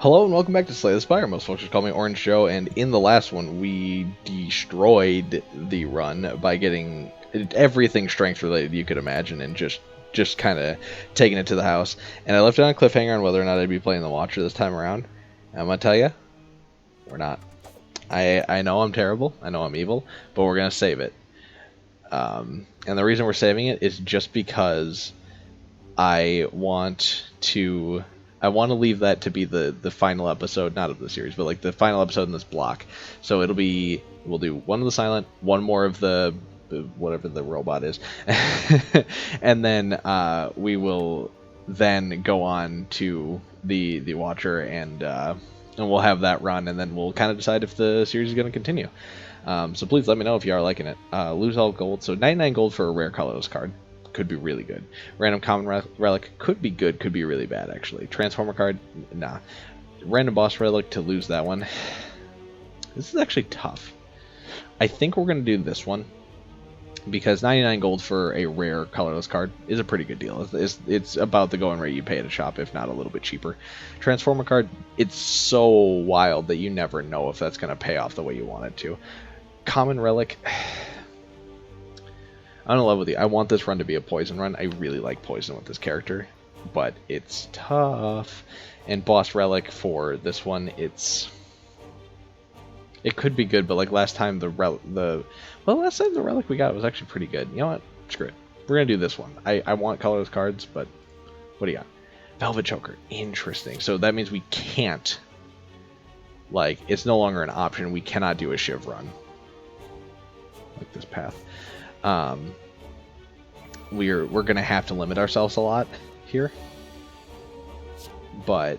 Hello and welcome back to Slay the Spire. Most folks just call me Orange Joe, and in the last one we destroyed the run by getting everything strength related you could imagine and just kind of taking it to the house. And I left it on a cliffhanger on whether or not I'd be playing the Watcher this time around. And I'm gonna tell you, we're not. I know I'm terrible, I know I'm evil, but we're gonna save it. And the reason we're saving it is just because I want to leave that to be the final episode, not of the series, but like the final episode in this block. So we'll do one of the silent, one more of the whatever the robot is, and then we will then go on to the Watcher, and we'll have that run, and then we'll kind of decide if the series is going to continue. So please let me know if you are liking it. Lose all gold, so 99 gold for a rare colorless card. Could be really good. Random common relic could be good, could be really bad actually. Transformer card, nah. Random boss relic to lose that one. This is actually tough. I think we're gonna do this one because 99 gold for a rare colorless card is a pretty good deal. It's about the going rate you pay at a shop, if not a little bit cheaper. Transformer card, it's so wild that you never know if that's gonna pay off the way you want it to. Common relic. I'm in love with you. I want this run to be a poison run. I really like poison with this character, but it's tough. And boss relic for this one, it could be good, but like last time the relic we got was actually pretty good. You know what? Screw it. We're gonna do this one. I want colorless cards, but what do you got? Velvet Choker. Interesting. So that means we can't. Like, it's no longer an option. We cannot do a Shiv run. Like this path. We're gonna have to limit ourselves a lot here, but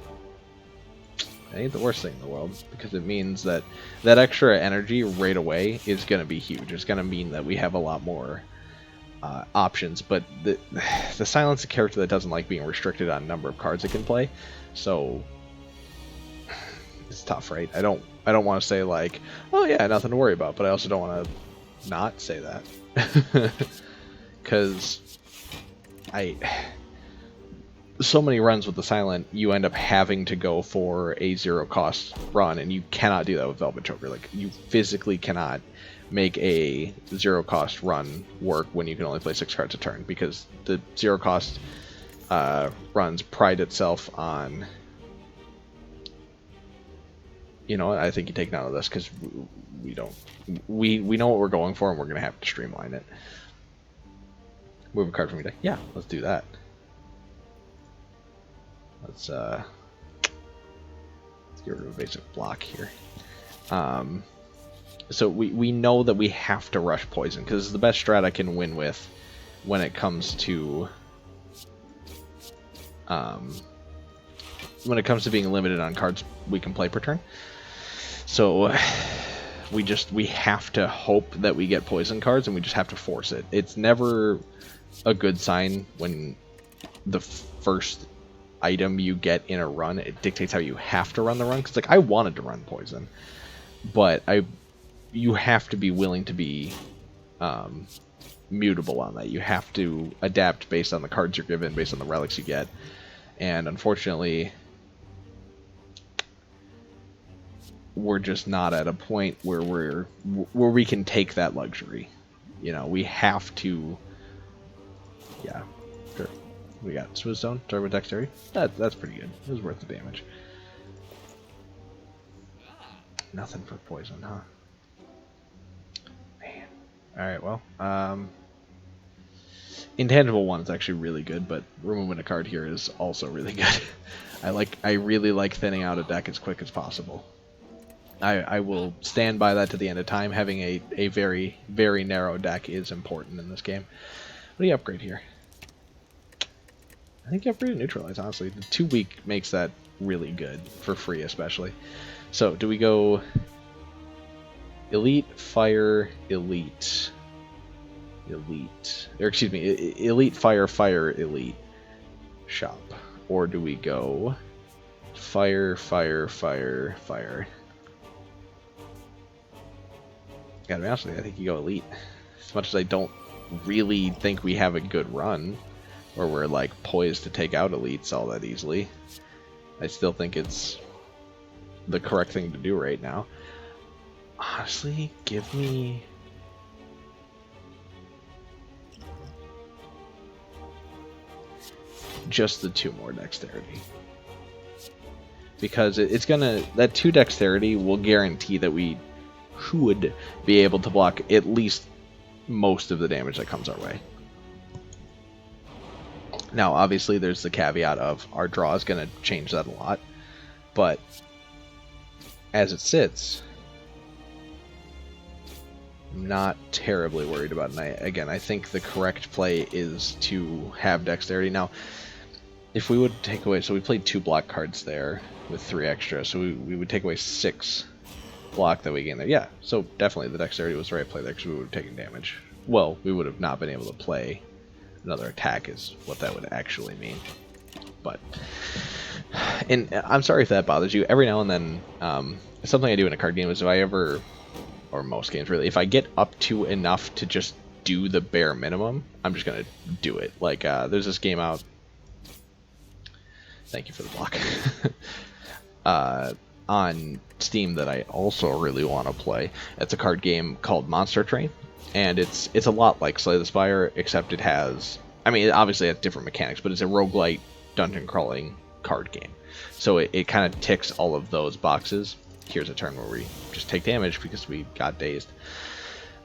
it ain't the worst thing in the world because it means that extra energy right away is gonna be huge. It's gonna mean that we have a lot more options. But the silence a character that doesn't like being restricted on number of cards it can play, so it's tough, right? I don't want to say like, oh yeah, nothing to worry about, but I also don't want to not say that. Because so many runs with the silent, you end up having to go for a zero cost run, and you cannot do that with Velvet Choker. Like, you physically cannot make a zero cost run work when you can only play 6 cards a turn, because the zero cost runs pride itself on, you know, I think you take none of this because we know what we're going for, and we're gonna have to streamline it. Move a card from your deck. Yeah, let's do that. Let's get rid of a basic block here. So we know that we have to rush poison because it's the best strat I can win with when it comes to being limited on cards we can play per turn. So we have to hope that we get poison cards, and we just have to force it. It's never a good sign when the first item you get in a run, it dictates how you have to run the run. Because like, I wanted to run poison, but you have to be willing to be mutable on that. You have to adapt based on the cards you're given, based on the relics you get, and unfortunately we're just not at a point where we can take that luxury. You know, we have to. Yeah, sure. We got Smooth Stone, Turbo Dexterity. That's pretty good. It was worth the damage. Nothing for poison, huh? Man. Alright, well. Intangible 1 is actually really good, but removing a card here is also really good. I really like thinning out a deck as quick as possible. I will stand by that to the end of time. Having a very, very narrow deck is important in this game. What do you upgrade here? I think you upgrade Neutralize, honestly. The 2 week makes that really good, for free especially. So, do we go Elite, Fire, Elite, or excuse me, Elite, Fire, Fire, Elite, Shop? Or do we go Fire, Fire, Fire, Fire? Gotta be honest with you, I think you go Elite. As much as I don't really think we have a good run, or we're like poised to take out elites all that easily, I still think it's the correct thing to do right now. Honestly, give me... just the 2 more dexterity. Because it's gonna... that 2 dexterity will guarantee that we should be able to block at least most of the damage that comes our way. Now, obviously, there's the caveat of our draw is going to change that a lot. But as it sits, I'm not terribly worried about it. Again, I think the correct play is to have dexterity. Now, if we would take away... so we played 2 block cards there with 3 extra. So we would take away 6 block that we gained there. Yeah, so definitely the dexterity was the right play there because we would have taken damage. Well, we would have not been able to play another attack is what that would actually mean. But, and I'm sorry if that bothers you. Every now and then, something I do in a card game is if I ever, or most games really, if I get up to enough to just do the bare minimum, I'm just going to do it. Like, there's this game out. Thank you for the block. On Steam that I also really want to play. It's a card game called Monster Train. And it's a lot like Slay the Spire, except it has... I mean, it obviously has different mechanics, but it's a roguelite dungeon crawling card game. So it kind of ticks all of those boxes. Here's a turn where we just take damage because we got dazed.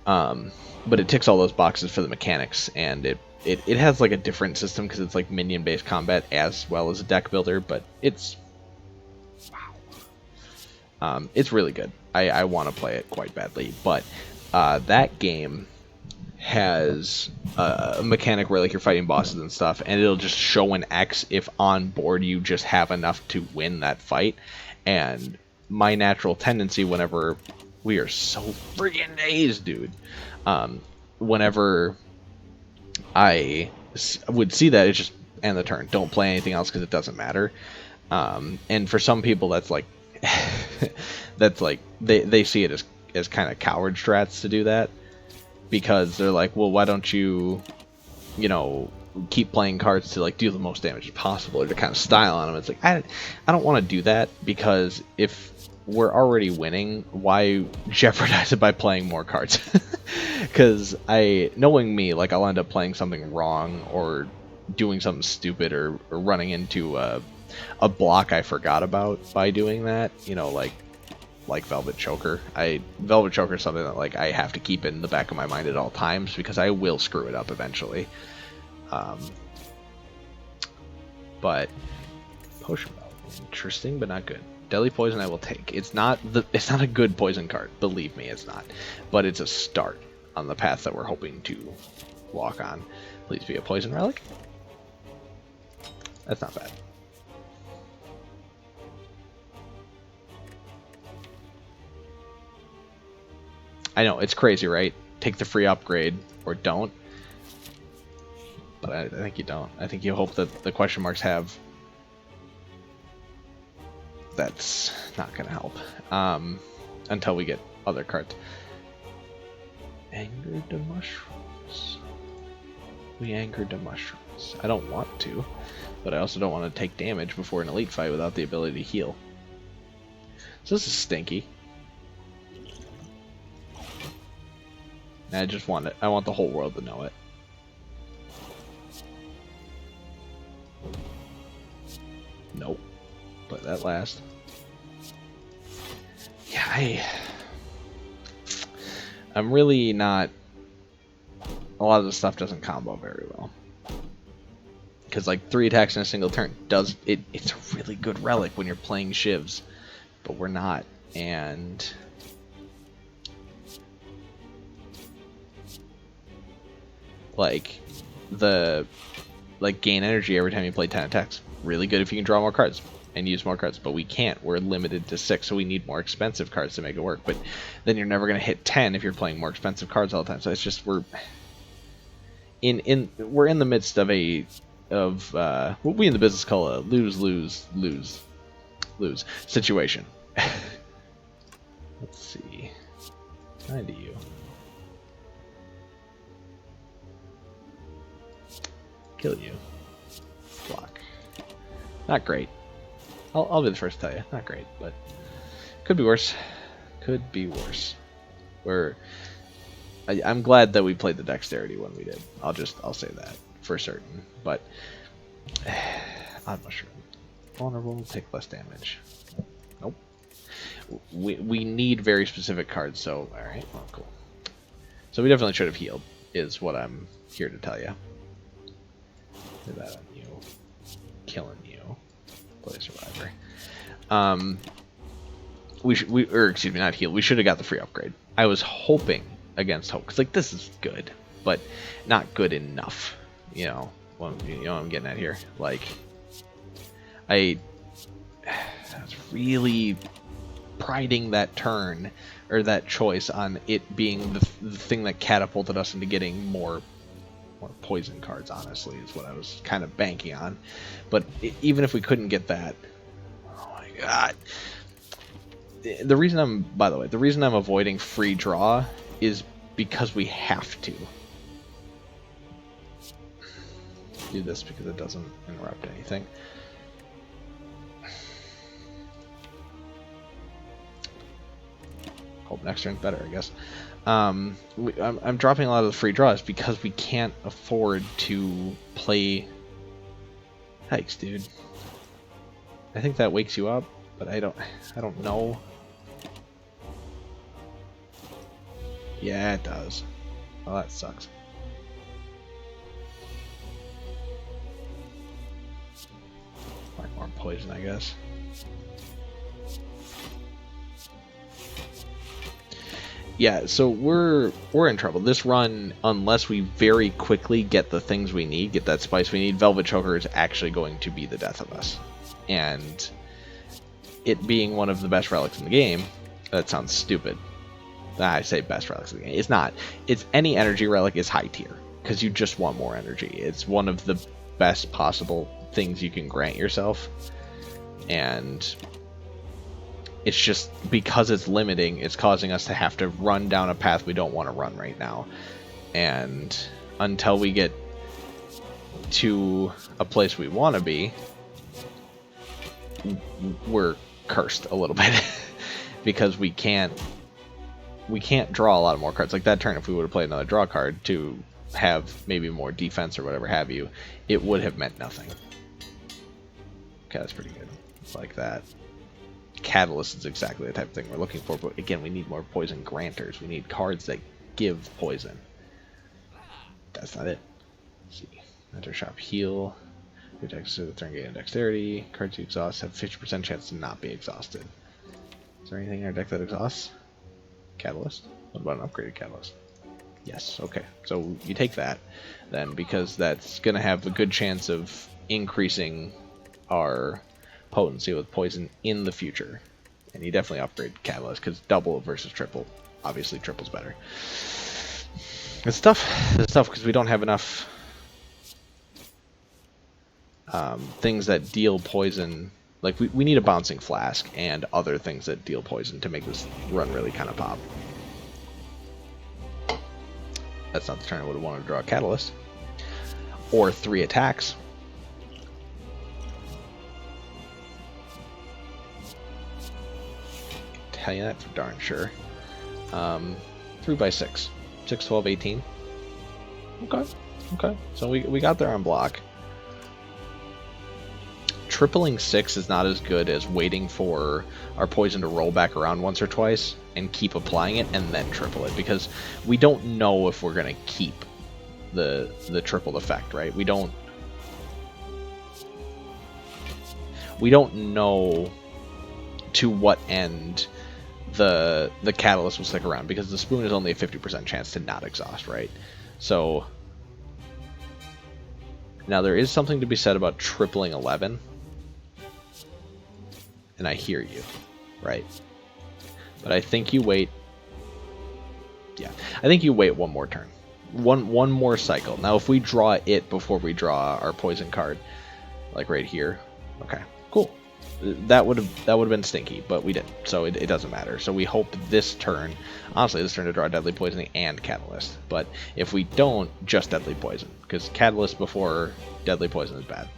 But it ticks all those boxes for the mechanics, and it has like a different system because it's like minion-based combat as well as a deck builder, but it's... wow. It's really good. I want to play it quite badly, but... that game has a mechanic where like you're fighting bosses and stuff, and it'll just show an X if on board you just have enough to win that fight. And my natural tendency whenever we are so freaking dazed, dude, whenever I would see that, it's just end the turn. Don't play anything else because it doesn't matter. And for some people, that's like that's like they see it as kind of coward strats to do that, because they're like, well, why don't you keep playing cards to like do the most damage possible, or to kind of style on them. It's like I don't want to do that, because if we're already winning, why jeopardize it by playing more cards? Because knowing me, like, I'll end up playing something wrong or doing something stupid or running into a block I forgot about by doing that, like Velvet Choker. Velvet Choker is something that like I have to keep in the back of my mind at all times, because I will screw it up eventually. But Potion Belt, interesting but not good. Deadly Poison I will take. It's not a good poison card, believe me, it's not. But it's a start on the path that we're hoping to walk on. Please be a Poison Relic. That's not bad. I know, it's crazy, right? Take the free upgrade, or don't. But I think you don't. I think you hope that the question marks have... That's not going to help. Until we get other cards. Angered the mushrooms. We angered the mushrooms. I don't want to, but I also don't want to take damage before an elite fight without the ability to heal. So this is stinky. I just want it. I want the whole world to know it. Nope. But that last. Yeah, I'm really not... A lot of the stuff doesn't combo very well. Because like 3 attacks in a single turn does it. It's a really good relic when you're playing shivs, but we're not. And like gain energy every time you play 10 attacks. Really good if you can draw more cards and use more cards, but we can't. We're limited to 6, so we need more expensive cards to make it work. But then you're never going to hit 10 if you're playing more expensive cards all the time. So it's just we're in the midst of what we in the business call a lose situation. Let's see. 9 to you. Kill you. Block. Not great. I'll be the first to tell you. Not great, but Could be worse. Could be worse. I'm glad that we played the dexterity when we did. I'll say that for certain. But odd mushroom. Vulnerable, take less damage. Nope. We need very specific cards, so alright, well, cool. So we definitely should have healed, is what I'm here to tell you. Do that on you. Killing you. Play survivor. Excuse me, not heal. We should have got the free upgrade. I was hoping against hope, because like this is good, but not good enough. You know what I'm getting at here. Like, I was really priding that turn or that choice on it being the thing that catapulted us into getting more poison cards. Honestly, is what I was kind of banking on. But even if we couldn't get that, oh my god. The reason I'm avoiding free draw is because we have to do this because it doesn't interrupt anything. Hope next turn's better, I guess. I'm dropping a lot of the free draws because we can't afford to play. Hikes, dude. I think that wakes you up, but I don't know. Yeah, it does. Well, that sucks. Find more poison, I guess. Yeah, so we're in trouble. This run, unless we very quickly get the things we need, get that spice we need, Velvet Choker is actually going to be the death of us. And it being one of the best relics in the game, that sounds stupid. I say best relics in the game. It's not. It's any energy relic is high tier, because you just want more energy. It's one of the best possible things you can grant yourself. And it's just because it's limiting, it's causing us to have to run down a path we don't want to run right now. And until we get to a place we want to be, we're cursed a little bit because we can't draw a lot of more cards. Like that turn, if we would have played another draw card to have maybe more defense or whatever have you, it would have meant nothing. Okay, that's pretty good. Like that. Catalyst is exactly the type of thing we're looking for, but again, we need more poison granters. We need cards that give poison. That's not it. Let's see. Enter shop heal. Protects to the turn gain and dexterity. Cards you exhaust have 50% chance to not be exhausted. Is there anything in our deck that exhausts? Catalyst? What about an upgraded catalyst? Yes, okay. So you take that then, because that's going to have a good chance of increasing our potency with poison in the future. And you definitely upgrade catalyst, because double versus triple. Obviously triple's better. It's tough. It's tough because we don't have enough things that deal poison. Like, we need a bouncing flask and other things that deal poison to make this run really kind of pop. That's not the turn I would have wanted to draw a catalyst. Or 3 attacks. Tell you that for darn sure. 3 by 6. 6, 12, 18. Okay. Okay. So we got there on block. Tripling 6 is not as good as waiting for our poison to roll back around once or twice and keep applying it and then triple it, because we don't know if we're going to keep the tripled effect, right? We don't know to what end the catalyst will stick around, because the spoon is only a 50% chance to not exhaust, right? So now there is something to be said about tripling 11. And I hear you, right? But I think you wait. Yeah, I think you wait one more turn, one more cycle. Now, if we draw it before we draw our poison card, like right here, okay, cool. That would have been stinky, but we didn't, so it doesn't matter. So we hope this turn, honestly, this turn to draw deadly poisoning and catalyst. But if we don't, just deadly poison, because catalyst before deadly poison is bad.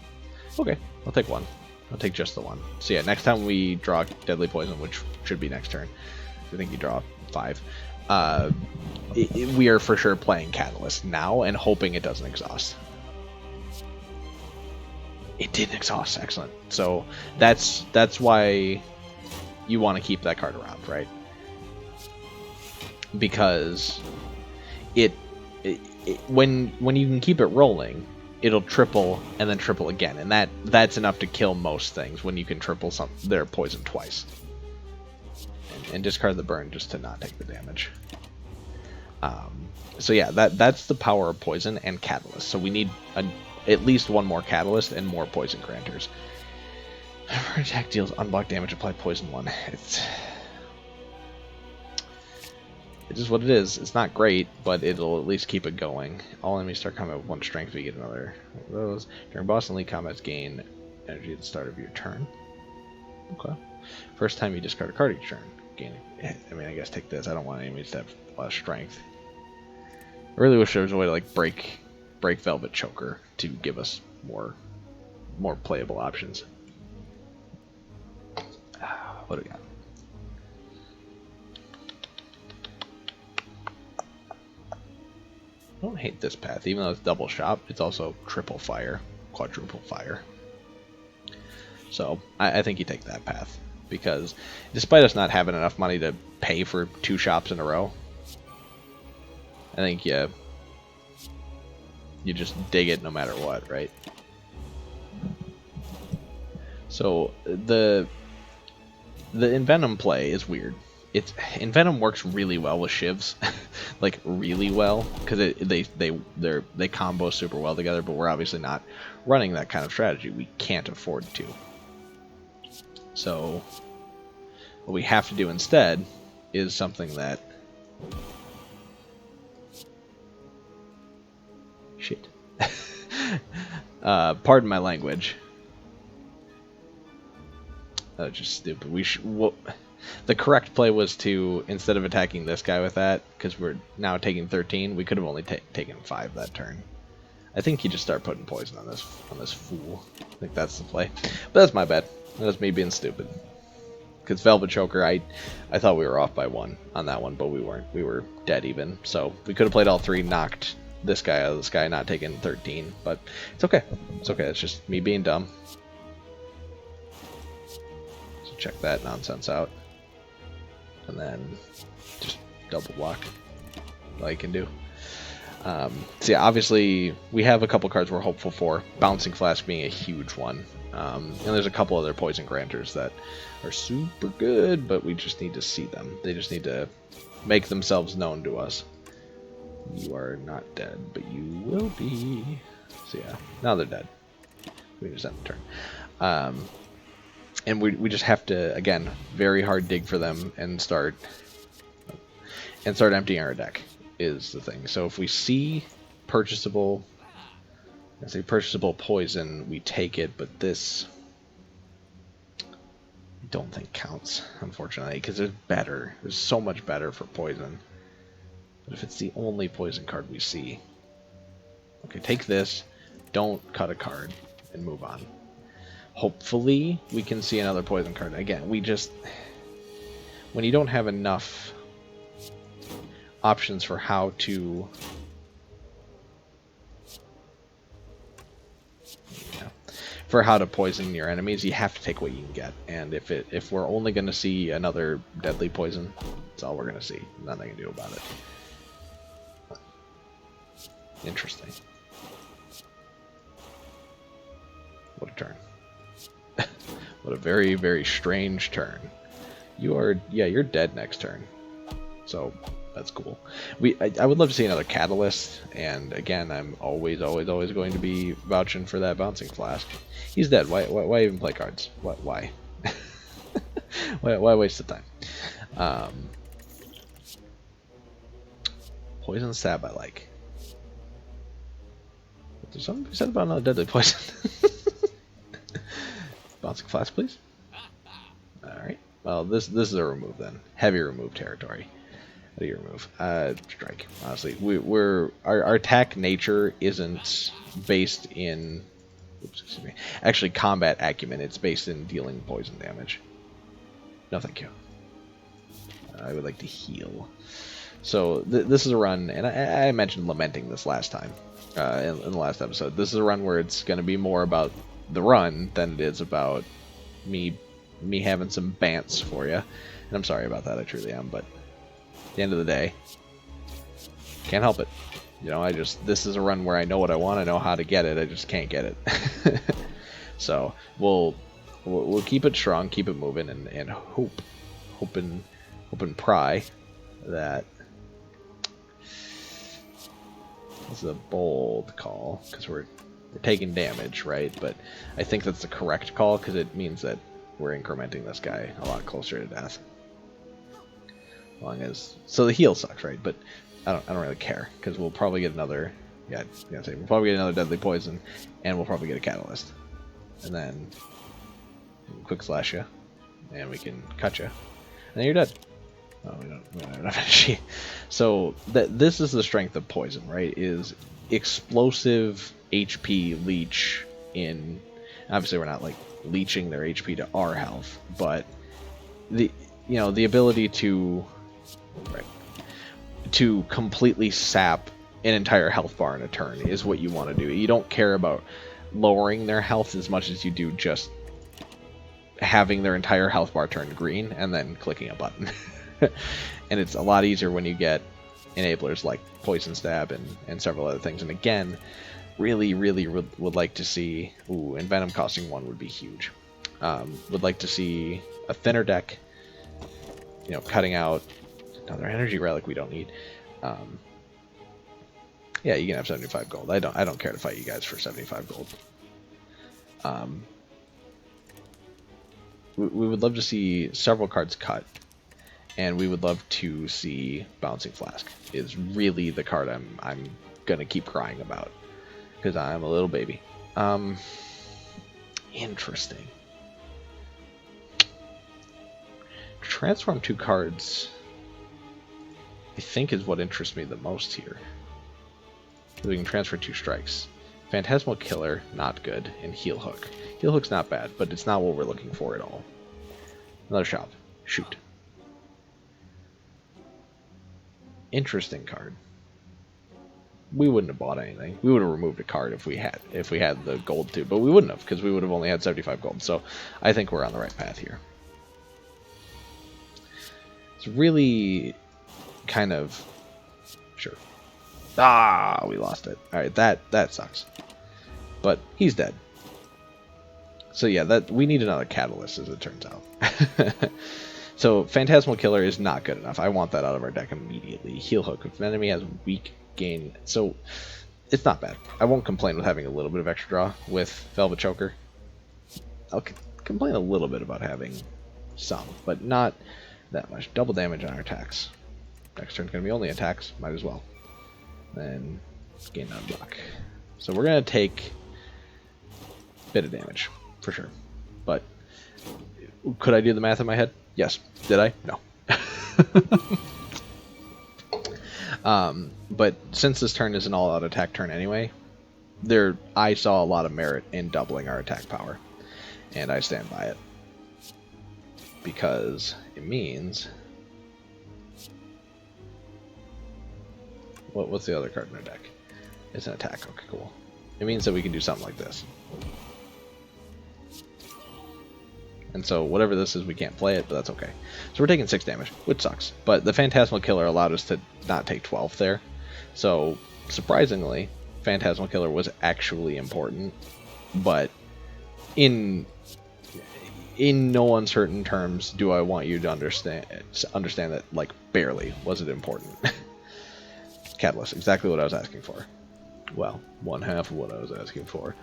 Okay, I'll take one. I'll take just the one. So yeah, next time we draw Deadly Poison, which should be next turn, I think you draw 5. We are for sure playing Catalyst now and hoping it doesn't exhaust. It didn't exhaust. Excellent. So that's why you want to keep that card around, right? Because when you can keep it rolling, it'll triple and then triple again, and that's enough to kill most things when you can triple their poison twice. And discard the burn just to not take the damage. So yeah, that's the power of poison and catalyst. So we need at least one more catalyst and more poison granters. Whenever attack deals unblocked damage, apply poison 1. It's just what it is. It's not great, but it'll at least keep it going. All enemies start combat with 1 strength. We get another one of those. During boss and league combats, gain energy at the start of your turn. Okay. First time you discard a card each turn. Gain. I mean, I guess take this. I don't want enemies to have less strength. I really wish there was a way to like break Velvet Choker to give us more playable options. What do we got? I don't hate this path, even though it's double shop. It's also triple fire, quadruple fire. So I think you take that path, because despite us not having enough money to pay for 2 shops in a row, I think you just dig it no matter what, right? So the Envenom play is weird. Envenom works really well with shivs, like really well, because they combo super well together. But we're obviously not running that kind of strategy. We can't afford to. So what we have to do instead is something that shit. Pardon my language. That's just stupid. The correct play was to, instead of attacking this guy with that, because we're now taking 13, we could have only taken 5 that turn. I think you just start putting poison on this fool. I think that's the play. But that's my bad. That was me being stupid. Because Velvet Choker, I thought we were off by 1 on that one, but we weren't. We were dead even. So we could have played all 3, knocked this guy out of the sky, not taking 13. But it's okay. It's okay. It's just me being dumb. So check that nonsense out. And then just double block. All you can do. So yeah, obviously we have a couple cards we're hopeful for. Bouncing Flask being a huge one. And there's a couple other poison granters that are super good, but we just need to see them. They just need to make themselves known to us. You are not dead, but you will be. So yeah, now they're dead. We just end the turn. And we just have to, again, very hard dig for them and start emptying our deck is the thing. So if we see purchasable poison, we take it, but this I don't think counts, unfortunately, because there's so much better for poison. But if it's the only poison card we see, okay, take this, don't cut a card, and move on. Hopefully we can see another poison card. Again, when you don't have enough options for how to poison your enemies, you have to take what you can get. And if we're only going to see another deadly poison, that's all we're going to see. Nothing I can do about it. Interesting. What a turn. What a very, very strange turn. You're dead next turn. So that's cool. I would love to see another catalyst, and again, I'm always going to be vouching for that Bouncing Flask. He's dead. Why even play cards? Why? why waste the time? Poison Stab I like. There's something to be said about another deadly poison. Bouncing Flask, please. Alright. Well, this is a remove then. Heavy remove territory. How do you remove? Strike. Honestly, our attack nature isn't based in Oops, excuse me. Actually, combat acumen. It's based in dealing poison damage. No, thank you. I would like to heal. So this is a run, and I mentioned lamenting this last time in the last episode. This is a run where it's going to be more about the run than it is about me having some bants for you. And I'm sorry about that, I truly am, but at the end of the day, can't help it. You know, this is a run where I know what I want, I know how to get it, I just can't get it. So we'll keep it strong, keep it moving, and hope and pry that this is a bold call because we're taking damage, right? But I think that's the correct call because it means that we're incrementing this guy a lot closer to death. So the heal sucks, right? But I don't really care because we'll probably get another. Yeah, we'll probably get another deadly poison, and we'll probably get a catalyst, and then quick slash you, and we can cut you, and then you're dead. Oh, we don't have enough energy. So this is the strength of poison, right? Is explosive HP leech in. Obviously, we're not like leeching their HP to our health, but the ability to completely sap an entire health bar in a turn is what you want to do. You don't care about lowering their health as much as you do just having their entire health bar turned green and then clicking a button. And it's a lot easier when you get enablers like Poison Stab and several other things. And again, really would like to see... Ooh, and Venom costing 1 would be huge. Would like to see a thinner deck, cutting out another energy relic we don't need. Yeah, you can have 75 gold. I don't care to fight you guys for 75 gold. We would love to see several cards cut, and we would love to see Bouncing Flask is really the card I'm gonna keep crying about because I'm a little baby. Interesting. Transform 2 cards, I think, is what interests me the most here. We can transfer 2 strikes. Phantasmal Killer, not good, and Heel Hook. Heel Hook's not bad, but it's not what we're looking for at all. Another shop. Shoot. Interesting card. We wouldn't have bought anything. We would have removed a card if we had the gold too, but we wouldn't have because we would have only had 75 gold. So I think we're on the right path here. It's really kind of sure. Ah, we lost it. All right, that sucks. But he's dead. So yeah, we need another catalyst, as it turns out. So Phantasmal Killer is not good enough. I want that out of our deck immediately. Heel Hook. If an enemy has weak gain, so it's not bad. I won't complain with having a little bit of extra draw with Velvet Choker. I'll complain a little bit about having some, but not that much. Double damage on our attacks. Next turn's gonna be only attacks. Might as well. Then gain unblock. So we're gonna take a bit of damage for sure. But could I do the math in my head? Yes. Did I? No. But since this turn is an all-out attack turn anyway, I saw a lot of merit in doubling our attack power, and I stand by it because it means. What's the other card in our deck? It's an attack. Okay, cool. It means that we can do something like this. And so whatever this is, we can't play it, but that's okay. So we're taking 6 damage, which sucks. But the Phantasmal Killer allowed us to not take 12 there. So surprisingly, Phantasmal Killer was actually important. But in no uncertain terms do I want you to understand that, like, barely was it important. Catalyst, exactly what I was asking for. Well, one half of what I was asking for.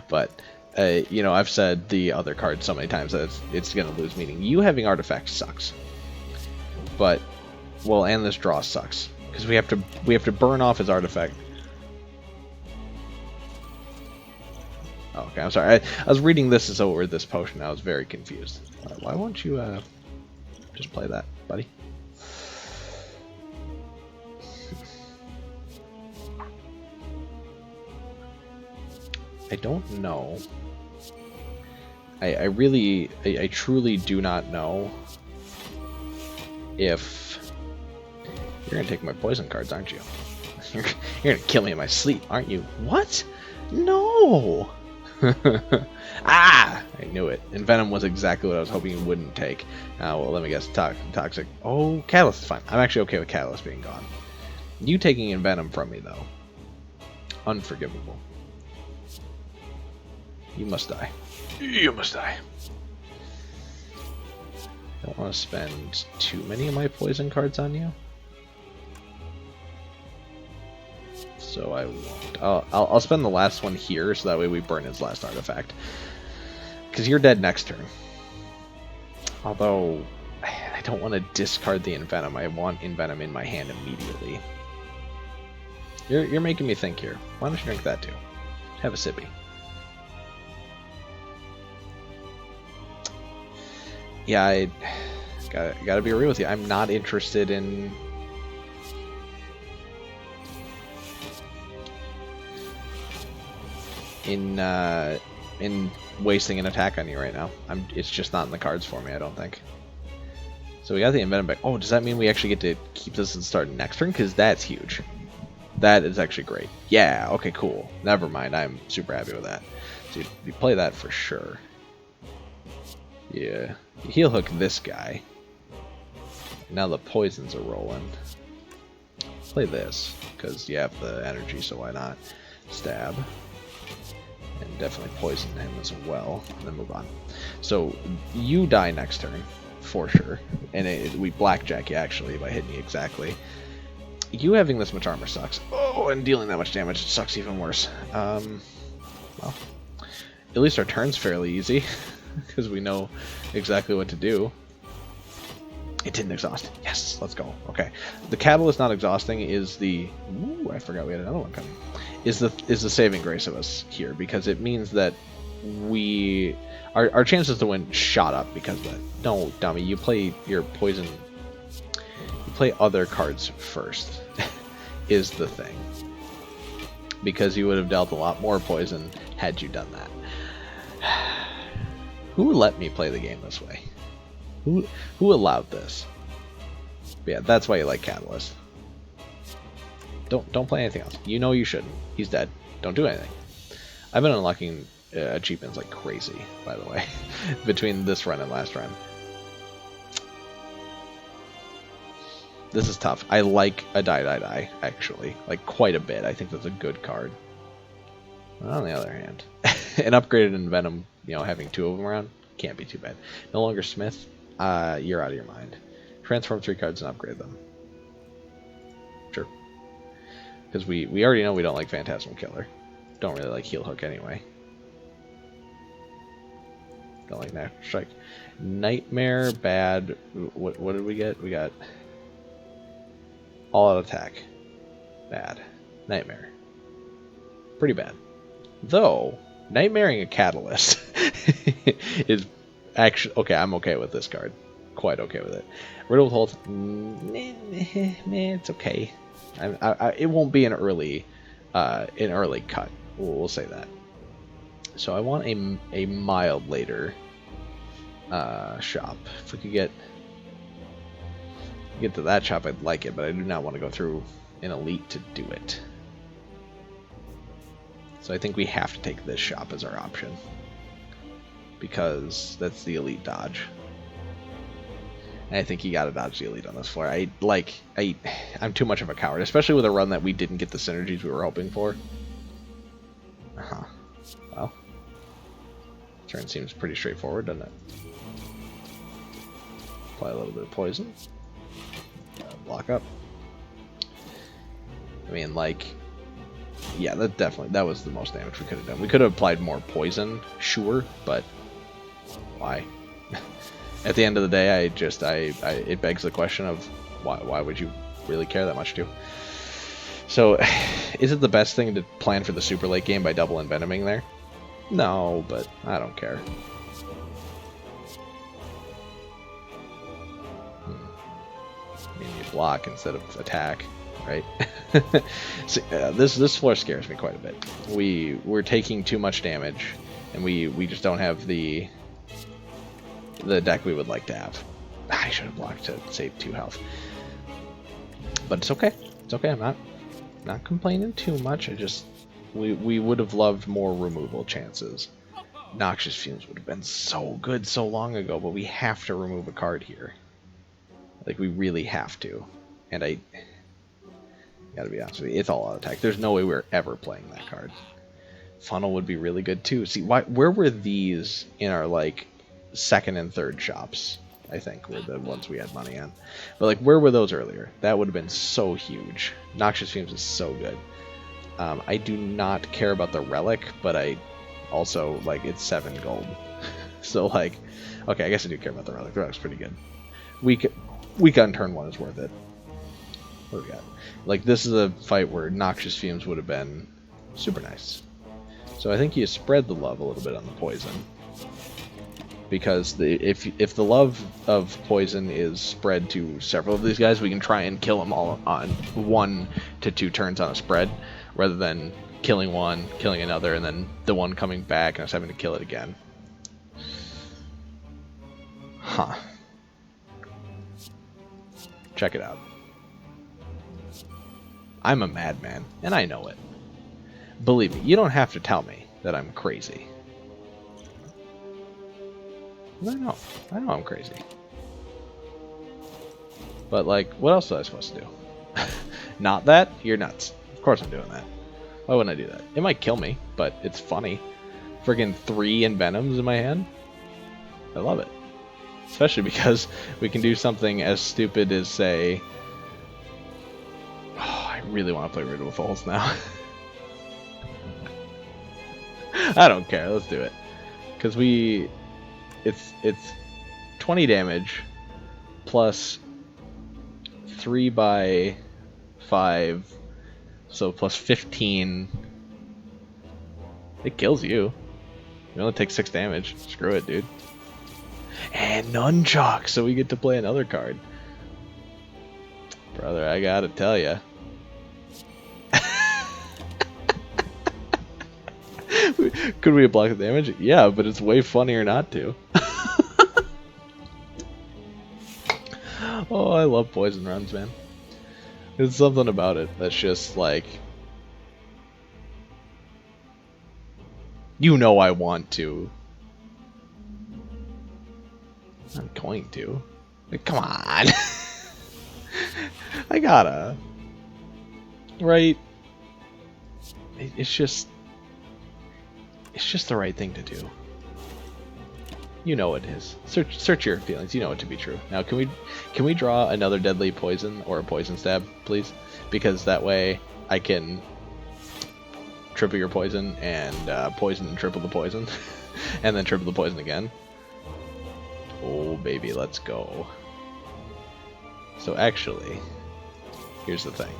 But I've said the other card so many times that it's going to lose meaning. You having artifacts sucks. But, well, and this draw sucks. Because we have to burn off his artifact. Oh, okay, I'm sorry. I was reading this as over this potion. I was very confused. Why won't you just play that, buddy? I don't know. I truly do not know if... You're gonna take my poison cards, aren't you? You're gonna kill me in my sleep, aren't you? What? No! Ah! I knew it. Envenom was exactly what I was hoping you wouldn't take. Well, let me guess. Toxic. Oh, Catalyst is fine. I'm actually okay with Catalyst being gone. You taking Envenom from me, though. Unforgivable. You must die. You must die. I don't want to spend too many of my poison cards on you. So I won't. I'll spend the last one here, so that way we burn his last artifact. Because you're dead next turn. Although, I don't want to discard the Envenom. I want Envenom in my hand immediately. You're making me think here. Why don't you drink that too? Have a sippy. Yeah, I gotta be real with you. I'm not interested in... in wasting an attack on you right now. It's just not in the cards for me, I don't think. So we got the Envenom back. Oh, does that mean we actually get to keep this and start next turn? Because that's huge. That is actually great. Yeah, okay, cool. Never mind, I'm super happy with that. So you play that for sure. Yeah. You heal hook this guy. Now the poisons are rolling. Play this, because you have the energy, so why not? Stab. And definitely poison him as well, and then move on. So you die next turn, for sure. And we blackjack you actually by hitting you exactly. You having this much armor sucks. Oh, and dealing that much damage sucks even worse. Well, at least our turn's fairly easy, because we know exactly what to do. It didn't exhaust. Yes, let's go. Okay. The catalyst not exhausting is the... Ooh, I forgot we had another one coming. Is the saving grace of us here, because it means that our chances to win shot up because of that. No, dummy, you play your poison... You play other cards first, is the thing. Because you would have dealt a lot more poison had you done that. Who let me play the game this way? Who allowed this? But yeah, that's why you like Catalyst. Don't play anything else. You know you shouldn't. He's dead. Don't do anything. I've been unlocking achievements like crazy, by the way, between this run and last run. This is tough. I like a die, actually. Like, quite a bit. I think that's a good card. But on the other hand, an upgraded Envenom, you know, having two of them around, can't be too bad. No longer Smith, you're out of your mind. Transform 3 cards and upgrade them. Sure. Because we already know we don't like Phantasmal Killer. Don't really like Heal Hook anyway. Don't like Natural Strike. Nightmare, bad. What did we get? We got All Out Attack. Bad. Nightmare. Pretty bad. Though, Nightmaring a Catalyst is actually... Okay, I'm okay with this card. Quite okay with it. Riddle Hold... it's okay. It won't be an early cut. We'll say that. So I want a mild later shop. If we could get to that shop, I'd like it, but I do not want to go through an elite to do it. So I think we have to take this shop as our option, because that's the elite dodge. And I think you gotta dodge the elite on this floor. I'm too much of a coward, especially with a run that we didn't get the synergies we were hoping for. Well, turn seems pretty straightforward, doesn't it? Apply a little bit of poison. Block up. I mean, like, yeah, that was the most damage we could have done. We could have applied more poison, sure, but why? At the end of the day, it begs the question of why would you really care that much to? So, is it the best thing to plan for the super late game by double envenoming there? No, but I don't care. I mean, you block instead of attack. right? So, this floor scares me quite a bit. We're taking too much damage, and we just don't have the deck we would like to have. I should have blocked to save 2 health, but it's okay. It's okay. I'm not complaining too much. I just we would have loved more removal chances. Noxious Fumes would have been so good so long ago, but we have to remove a card here. Like, we really have to. And I gotta be honest with you, it's all out attack. There's no way we're ever playing that card. Funnel would be really good too. See, where were these in our like second and third shops? I think were the ones we had money on. But like, where were those earlier? That would have been so huge. Noxious Fumes is so good. I do not care about the relic, but I also, like, it's 7 gold. So, like, okay, I guess I do care about the relic. The relic's pretty good. Weak on turn 1 is worth it. What do we got? Like, this is a fight where Noxious Fumes would have been super nice. So I think you spread the love a little bit on the poison. Because if the love of poison is spread to several of these guys, we can try and kill them all on 1 to 2 turns on a spread, rather than killing one, killing another, and then the one coming back and us having to kill it again. Huh. Check it out. I'm a madman, and I know it. Believe me, you don't have to tell me that I'm crazy. I know I'm crazy. But, like, what else was I supposed to do? Not that? You're nuts. Of course I'm doing that. Why wouldn't I do that? It might kill me, but it's funny. Friggin' 3 Envenoms in my hand? I love it. Especially because we can do something as stupid as, say... Oh, I really want to play Riddle with Holes now. I don't care, let's do it. Because it's 20 damage plus 3 by 5, so plus 15. It kills you. You only take 6 damage. Screw it, dude. And Nunchuck, so we get to play another card. Brother, I gotta tell ya. Could we have blocked the damage? Yeah, but it's way funnier not to. Oh, I love poison runs, man. There's something about it that's just like... You know I want to. I'm going to. Like, come on. I gotta. Right? It's just the right thing to do. You know it is. Search your feelings. You know it to be true. Now, can we draw another deadly poison or a poison stab, please? Because that way I can triple your poison and poison and triple the poison, and then triple the poison again. Oh baby, let's go. So actually, here's the thing.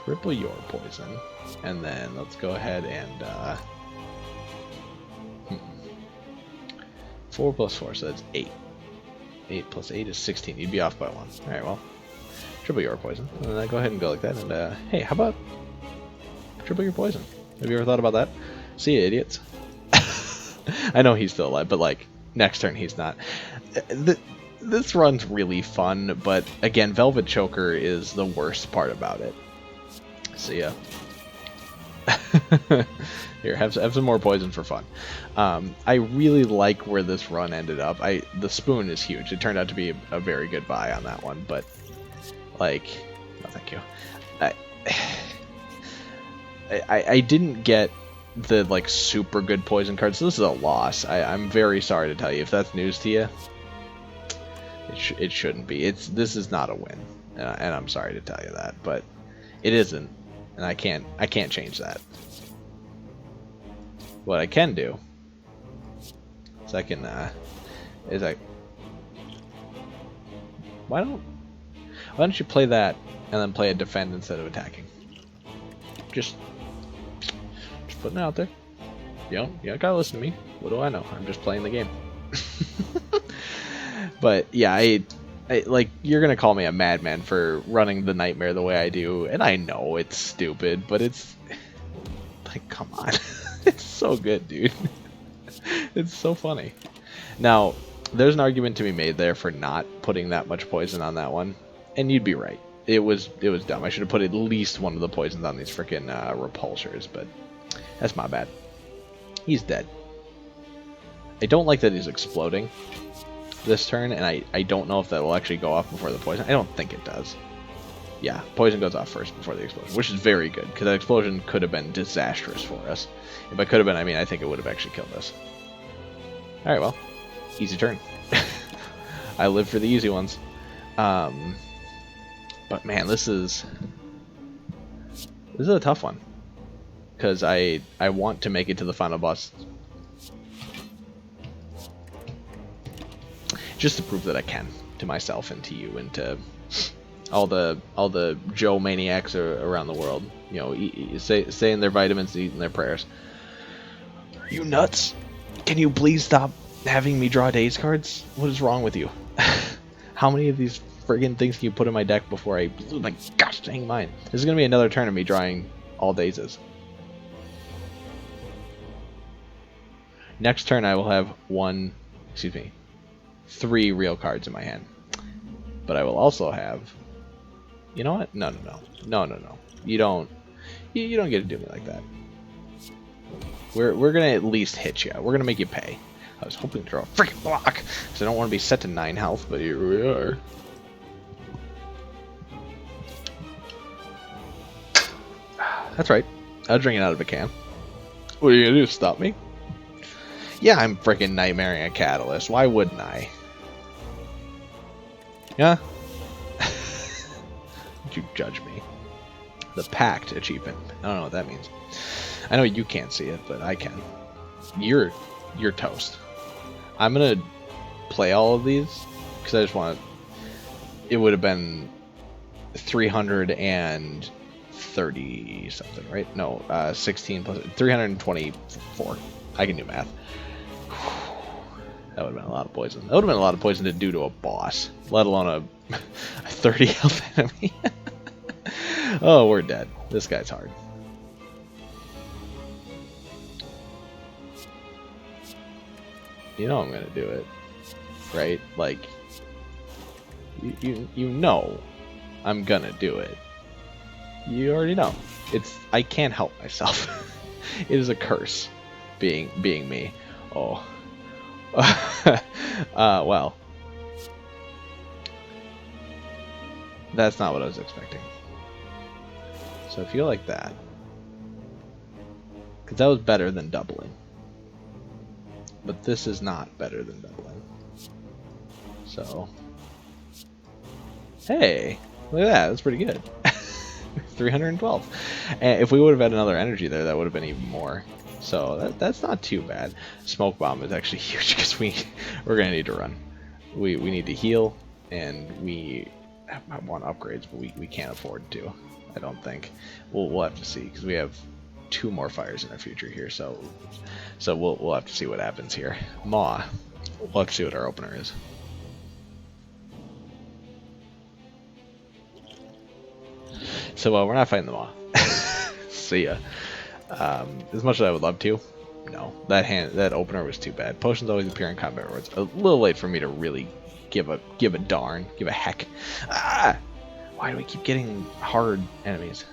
Triple your poison, and then let's go ahead and 4 plus 4, so that's 8. 8 plus 8 is 16. You'd be off by 1. Alright, well, triple your poison. And then go ahead and go like that, and hey, how about triple your poison? Have you ever thought about that? See ya, idiots. I know he's still alive, but like, next turn he's not. This run's really fun, but again, Velvet Choker is the worst part about it. See ya. Here, have some more poison for fun. I really like where this run ended up. The spoon is huge. It turned out to be a very good buy on that one, but like, no thank you. I didn't get the like super good poison cards, so this is a loss. I'm very sorry to tell you. If that's news to you, it shouldn't be. This is not a win, and I'm sorry to tell you that, but it isn't, and I can't change that. What I can do is I can why don't you play that and then play a defend instead of attacking? Just putting it out there. You gotta listen to me. What do I know? I'm just playing the game. But yeah, Like, you're gonna call me a madman for running the nightmare the way I do, and I know it's stupid, but it's like, come on. It's so good, dude. It's so funny. Now, there's an argument to be made there for not putting that much poison on that one, and you'd be right. It was dumb. I should have put at least one of the poisons on these freaking repulsors, but that's my bad. He's dead. I don't like that he's exploding this turn, and I don't know if that will actually go off before the poison. I don't think it does. Yeah, poison goes off first before the explosion, which is very good, because that explosion could have been disastrous for us. If I could have been, I mean, I think it would have actually killed us. Alright, well, easy turn. I live for the easy ones. But man, this is a tough one, because I want to make it to the final boss just to prove that I can, to myself and to you and to all the Joe maniacs around the world. You know, saying their vitamins, eating their prayers. Are you nuts? Can you please stop having me draw days cards? What is wrong with you? How many of these friggin' things can you put in my deck before I lose my gosh dang mind? This is gonna be another turn of me drawing all dazes. Next turn I will have three real cards in my hand. But I will also have, you know what? No. You don't get to do me like that. We're gonna at least hit you. We're gonna make you pay. I was hoping to draw a freaking block, because I don't want to be set to 9 health, but here we are. That's right. I'll drink it out of a can. What are you gonna do? Stop me? Yeah, I'm freaking nightmaring a catalyst. Why wouldn't I? Yeah? Don't you judge me. The Pact achievement. I don't know what that means. I know you can't see it, but I can. You're toast. I'm gonna play all of these because I just want to. It would have been 330 something, right? No, 16 plus 324. I can do math. That would have been a lot of poison. That would have been a lot of poison to do to a boss, let alone a 30 health enemy. Oh, we're dead. This guy's hard. You know I'm gonna do it, right? Like, you know I'm gonna do it. You already know. I can't help myself. It is a curse, being me. Oh. Well. That's not what I was expecting. So if you go like that, because that was better than doubling. But this is not better than doubling. So, hey, look at that. That's pretty good. 312. And if we would have had another energy there, that would have been even more. So that's not too bad. Smoke bomb is actually huge because we're gonna need to run. We need to heal, and I want upgrades, but we can't afford to. I don't think. We'll have to see, because we have 2 more fires in our future here. So we'll have to see what happens here. Maw. We'll have to see what our opener is. So we're not fighting the Maw. See ya. As much as I would love to, no. That opener was too bad. Potions always appear in combat rewards. A little late for me to really give a darn, give a heck. Ah! Why do we keep getting hard enemies?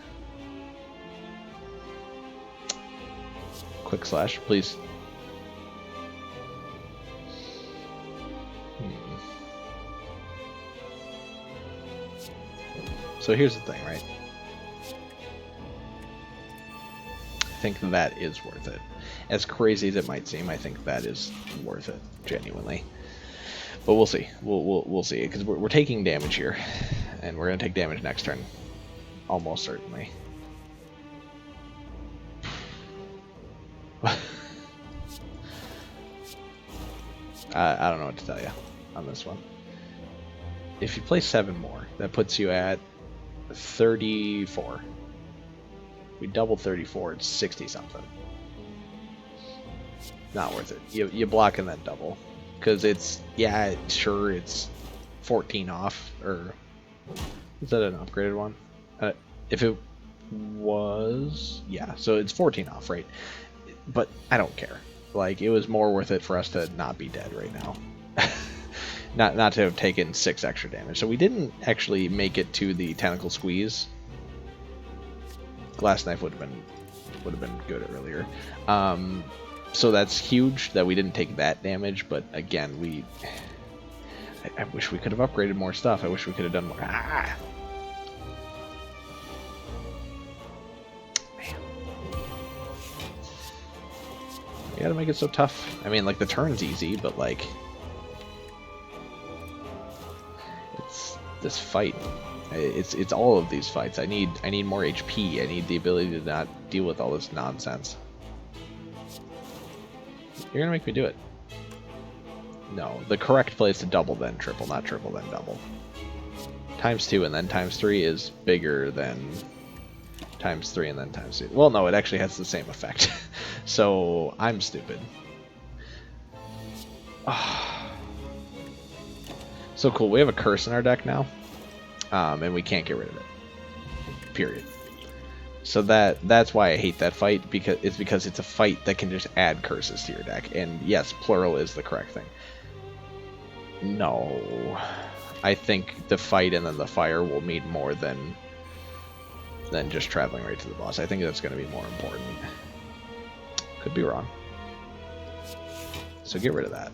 Quick slash, please. So here's the thing, right? I think that is worth it. As crazy as it might seem, I think that is worth it, genuinely. But we'll see. We'll see, because we're taking damage here, and we're gonna take damage next turn, almost certainly. I don't know what to tell you on this one. If you play 7 more, that puts you at 34. We double 34, it's 60 something. Not worth it. You block and then double, because it's, yeah, sure, it's 14 off, or is that an upgraded one? If it was, yeah, so it's 14 off, right? But I don't care. Like, it was more worth it for us to not be dead right now. not to have taken 6 extra damage. So we didn't actually make it to the tentacle squeeze. Glass knife would have been good earlier. So that's huge that we didn't take that damage, but again, I wish we could have upgraded more stuff. I wish we could have done more. Man. You gotta make it so tough. I mean, like, the turn's easy, but, like, it's this fight. It's all of these fights. I need more HP. I need the ability to not deal with all this nonsense. You're gonna make me do it. No, the correct play is to double then triple, not triple then double. ×2 and then ×3 is bigger than ×3 and then ×2. Well, no, it actually has the same effect. So I'm stupid. So cool. We have a curse in our deck now. And we can't get rid of it. Period. So that's why I hate that fight, because it's a fight that can just add curses to your deck. And yes, plural is the correct thing. No. I think the fight and then the fire will mean more than just traveling right to the boss. I think that's going to be more important. Could be wrong. So get rid of that.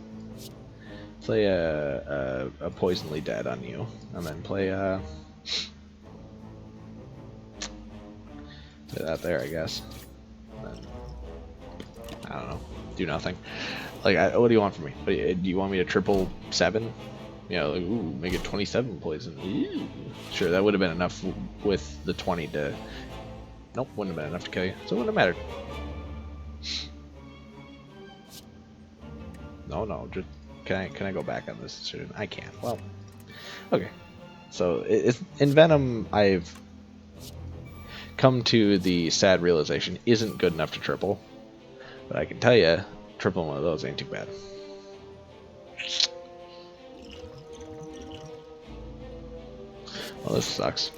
Play a Poisonly Dead on you, and then play that there, I guess. And then, I don't know, do nothing. Like, what do you want from me? Do you want me to triple 7? You know, like, ooh, make it 27 poison. Ew. Sure, that would have been enough with the 20 to. Nope, wouldn't have been enough to kill you, so it wouldn't have mattered. No, just. Can I go back on this decision? I can't. Well, okay. So in Venom, I've come to the sad realization isn't good enough to triple, but I can tell you, tripling one of those ain't too bad. Well, this sucks.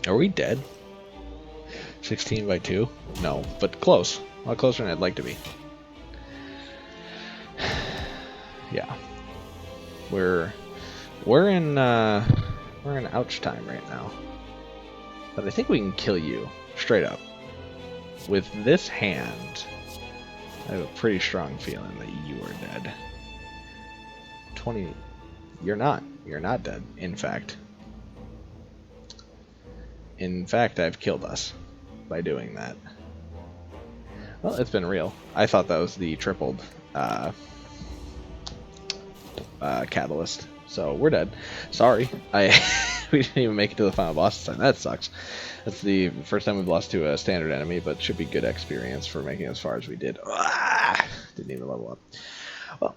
Are we dead? 16 by 2? No, but close. A lot closer than I'd like to be. Yeah, we're in ouch time right now, but I think we can kill you straight up with this hand. I have a pretty strong feeling that you are dead. 20. You're not dead. In fact, I've killed us by doing that. Well, it's been real. I thought that was the tripled catalyst, so we're dead. Sorry, we didn't even make it to the final boss this time. That sucks. That's the first time we've lost to a standard enemy, but should be good experience for making it as far as we did. Didn't even level up.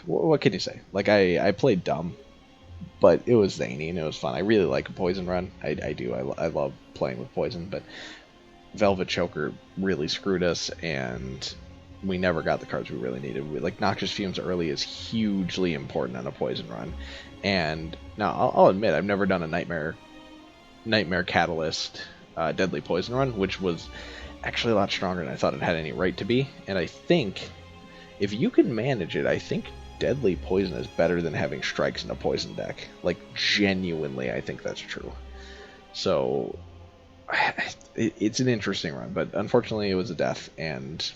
Well, what can you say? Like, I played dumb, but it was zany and it was fun. I really like a poison run. I do. I love playing with poison, but Velvet Choker really screwed us, and we never got the cards we really needed. Like, Noxious Fumes early is hugely important on a poison run. And now I'll admit I've never done a Nightmare Catalyst Deadly Poison run, which was actually a lot stronger than I thought it had any right to be. And I think if you can manage it, I think Deadly Poison is better than having strikes in a poison deck. Like, genuinely, I think that's true. So it's an interesting run, but unfortunately it was a death, and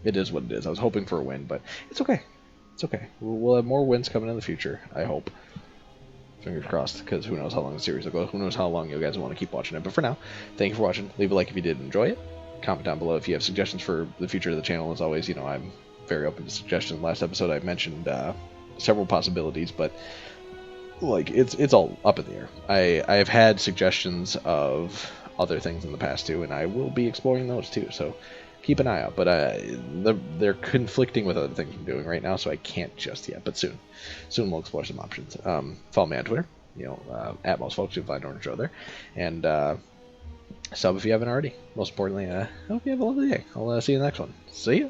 it is what it is. I was hoping for a win, but it's okay. It's okay. We'll have more wins coming in the future, I hope. Fingers crossed, because who knows how long the series will go. Who knows how long you guys want to keep watching it. But for now, thank you for watching. Leave a like if you did enjoy it. Comment down below if you have suggestions for the future of the channel. As always, you know, I'm very open to suggestions. Last episode I mentioned several possibilities, but like it's all up in the air. I've had suggestions of other things in the past too, and I will be exploring those too. So keep an eye out, but they're conflicting with other things I'm doing right now, so I can't just yet. But soon we'll explore some options. Follow me on Twitter, you know, at most folks. You'll find Orange Joe there, and sub if you haven't already. Most importantly, I hope you have a lovely day. I'll see you in the next one. See ya.